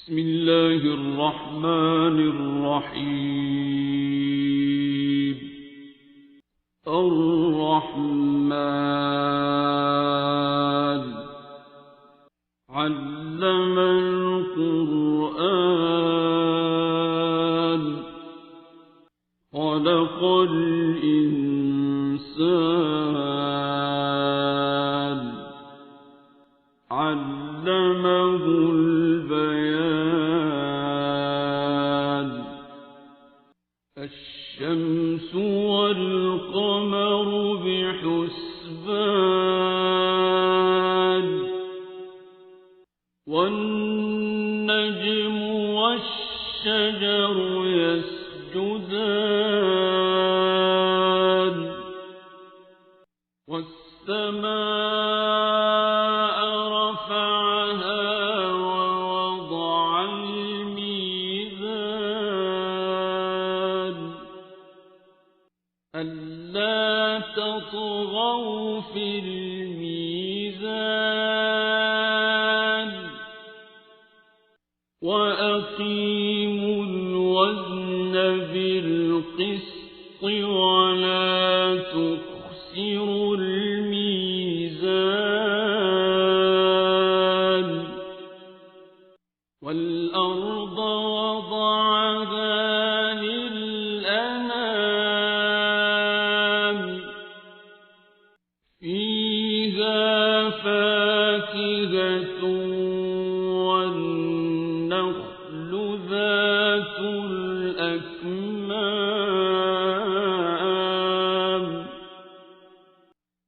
بسم الله الرحمن الرحيم. الرحمن علم القرآن خلق الإنسان علمه البيان. الشمس والقمر بحسبان والنجم والشجر يسجدان والسماء رفعها ووضع الميزان ألا تطغوا في الميزان وأقيموا الوزن بالقسط ولا تخسروا الميزان. والأرض وضعها للأنام فيها فاكهة والنخل ذات الأكمام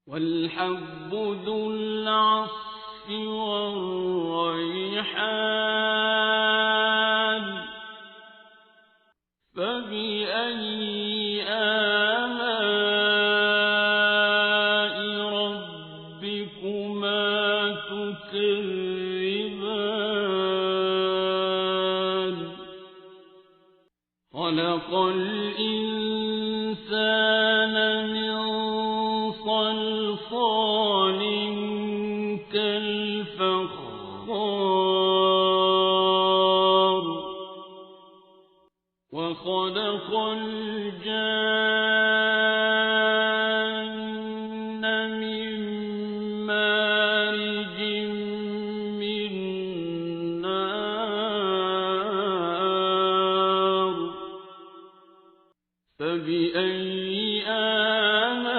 والحب ذو العصف والريحان فبأي آلاء ربكما تكذبان. خلق الإنسان من صلصال كالفخار وخلق الجان من مارج من نار فبأي آلاء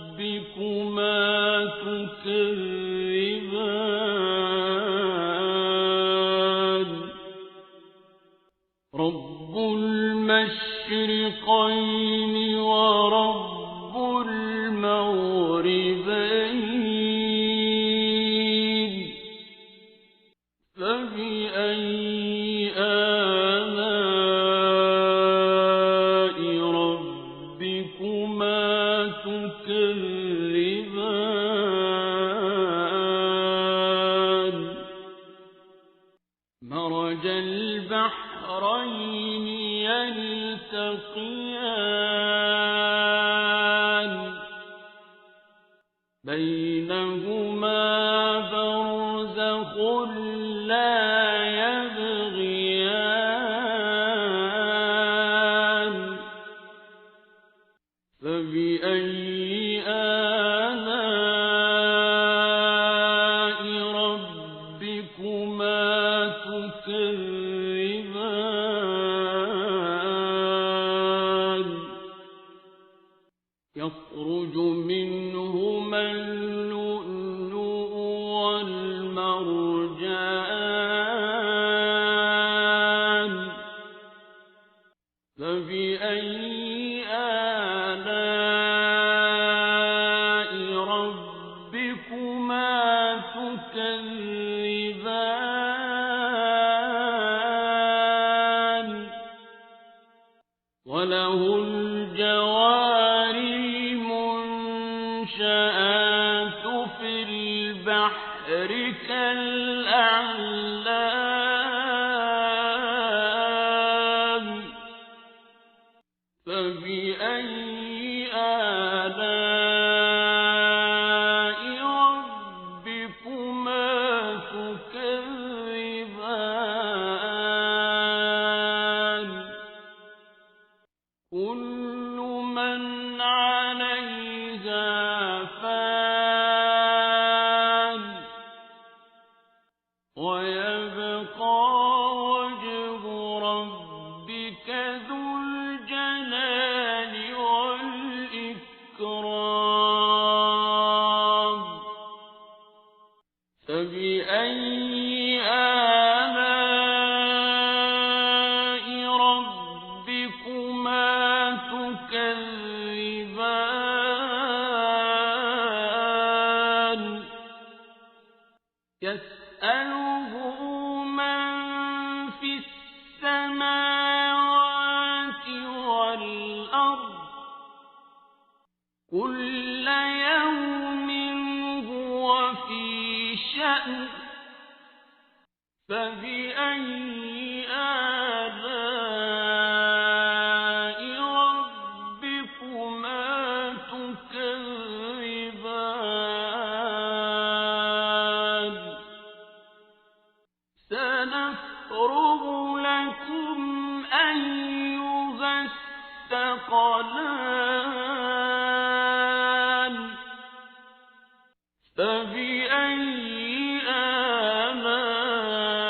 ربكما تكذبان. رب المشرقين ورب المغربين فبأي آلاء ربكما تكذبان. مرج البحرين يلتقيان بينهما برزخ لا يبغيان فبأي آلاء ربكما تكذبان. يخرج منهما اللؤلؤ والمرجان فبأي آلاء ربكما تكذبان. وله الجوار المنشآت في البحر كالأعلام فبأي آلاء ربكما تكذبان. فبأي آلاء ربكما تكذبان يسأله من في السماوات والأرض كل يوم هو في شأن فبأي آلاء ربكما تكذبان سنفرغ لكم أيها الثقلان فبأي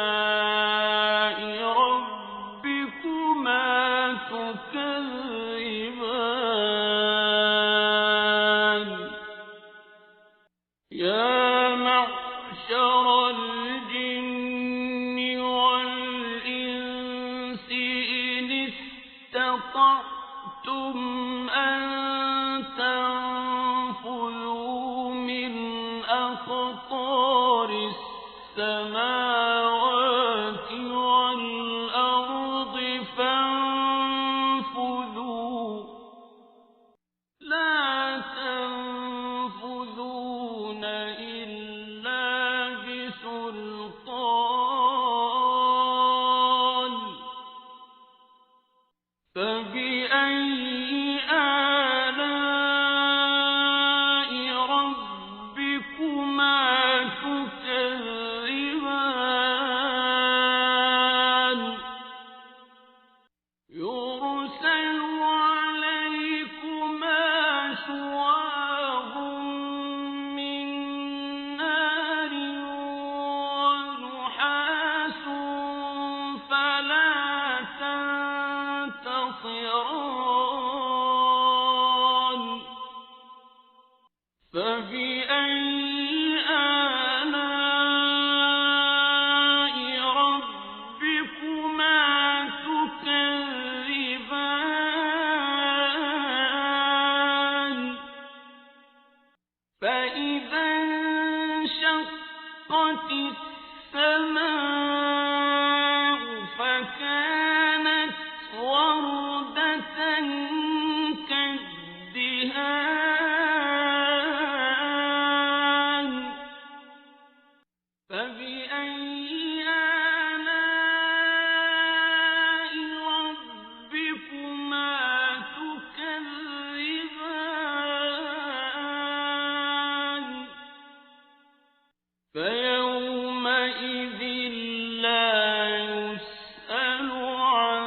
آلاء ربكما تكذبان يا معشر الجن والإنس إن استطعتم أن تنفذوا من أقطار السماوات والأرض فانفذوا لا تنفذون إلا بسلطان فبأي آلاء ربكما تكذبان يرسل عليكما شواظ من نار ونحاس فلا تنتصران فبأي آلاء ربكما تكذبان فإذا انشقت السماء فكانت وردة كالدهان فبأي آلاء ربكما تكذبان فيومئذ لا يسأل عن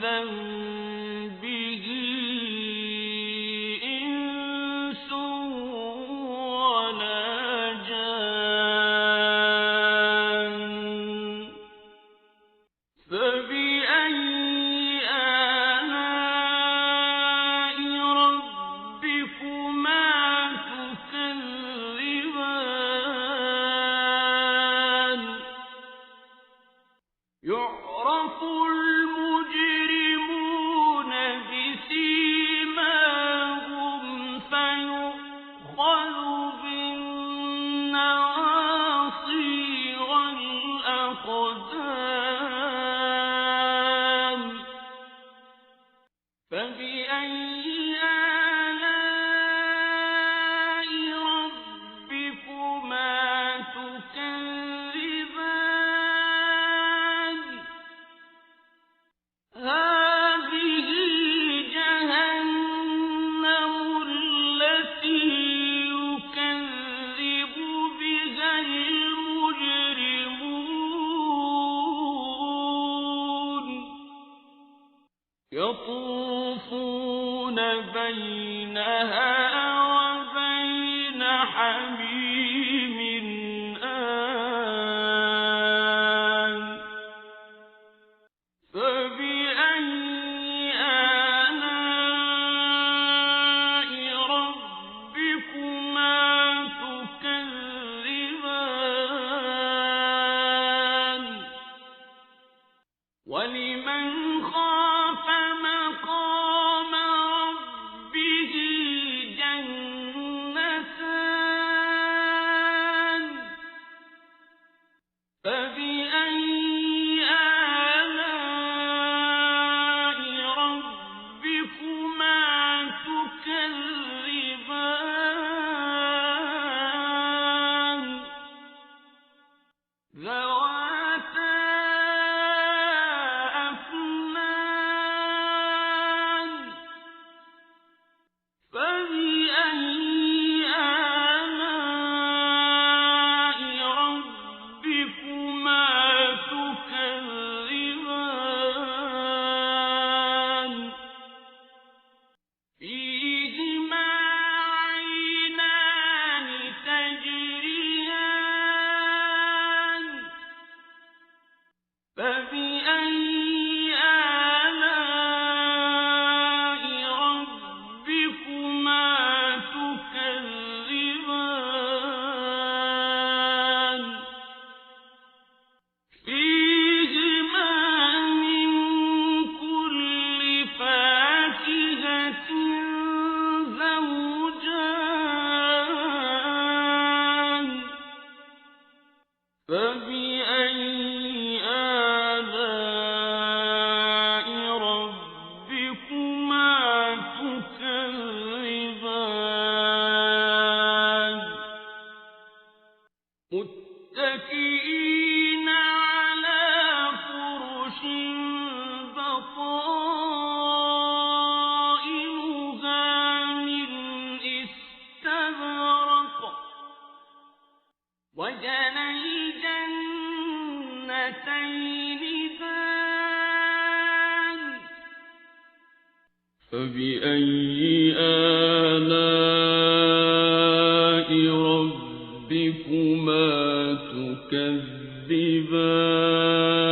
ذنبه إنس ولا جان فبأي آلاء ربكما تكذبان يعرف المجرمون بسيماهم فيؤخذ بالنواصي والأقدام فبأي آلاء ربكما تكذبان هذه جهنم التي يكذب بها المجرمون يطوفون بينها وبين حميم آن فبأي آلاء ربكما تكذبان ذواتا أفنان فبأي آلاء ربكما تكذبان فيهما عينان تجريان فبأي آلاء ربكما تكذبان فيهما من كل فاكهة زوجان فبأي آلاء ربكما تكذبان متكئين على فرش بطائنها من استبرق وجنى الجنتين دان فبأي آلاء ربكما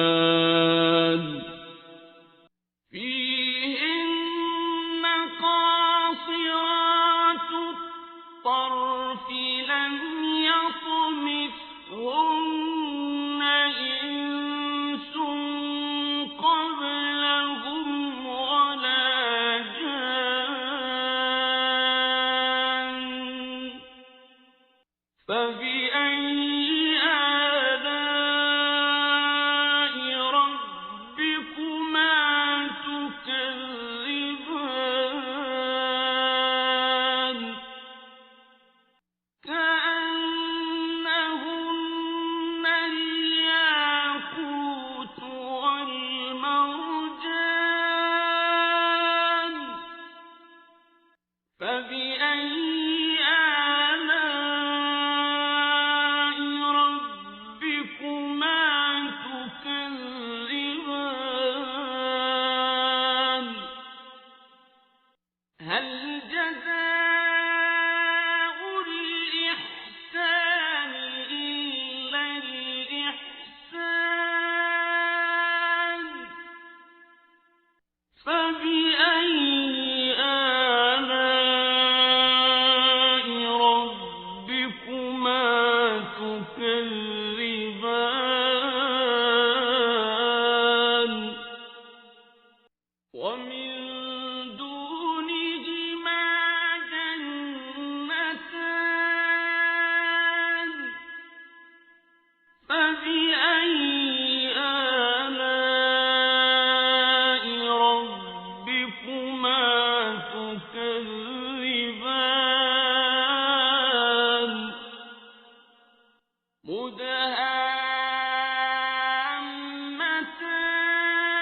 تكذبان فيهن قاصرات الطرف لم يطمثهن إنس قبلهم ولا جان فبأي آلاء ربكما تكذبان كأنهن الياقوت والمرجان فبأي آلاء ربكما تكذبان هل جزاء الإحسان إلا الإحسان فبأي آلاء ربكما تكذبان ومن دونهما جنتان فبأي آلاء ربكما تكذبان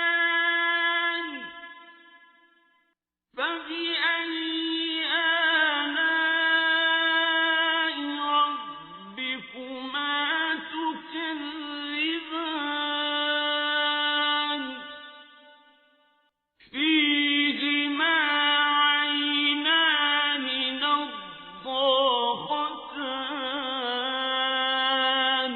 مدهامتان فبأي آلاء ربكما تكذبان فيهما عينان نضاختان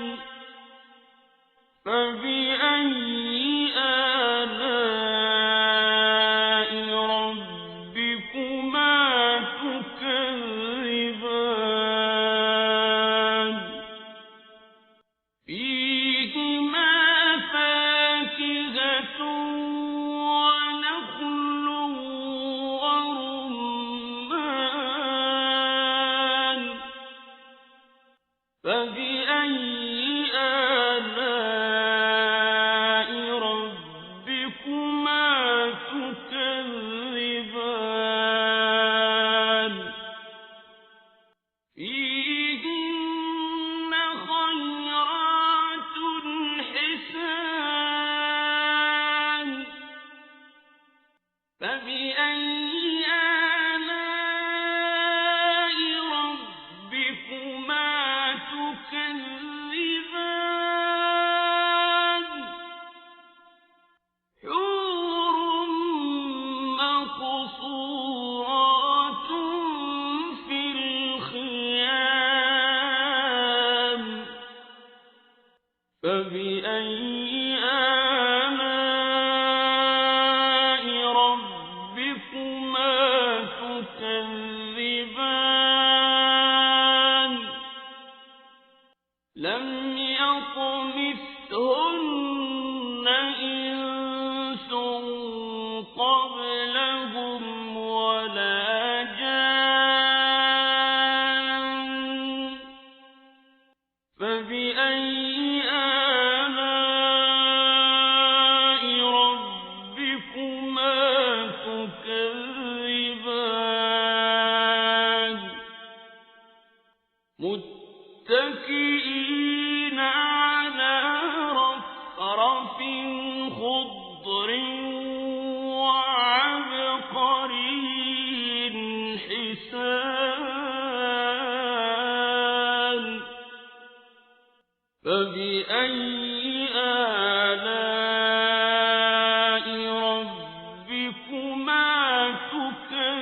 فبأي آلاء ربكما تكذبان لم يطمثهن إنس قبلهم ولا جان فبأي آلاء ربكما تكذبان متكئين على رفرف خضر وعبقري حسان فبأي آلاء ربكما تكذبان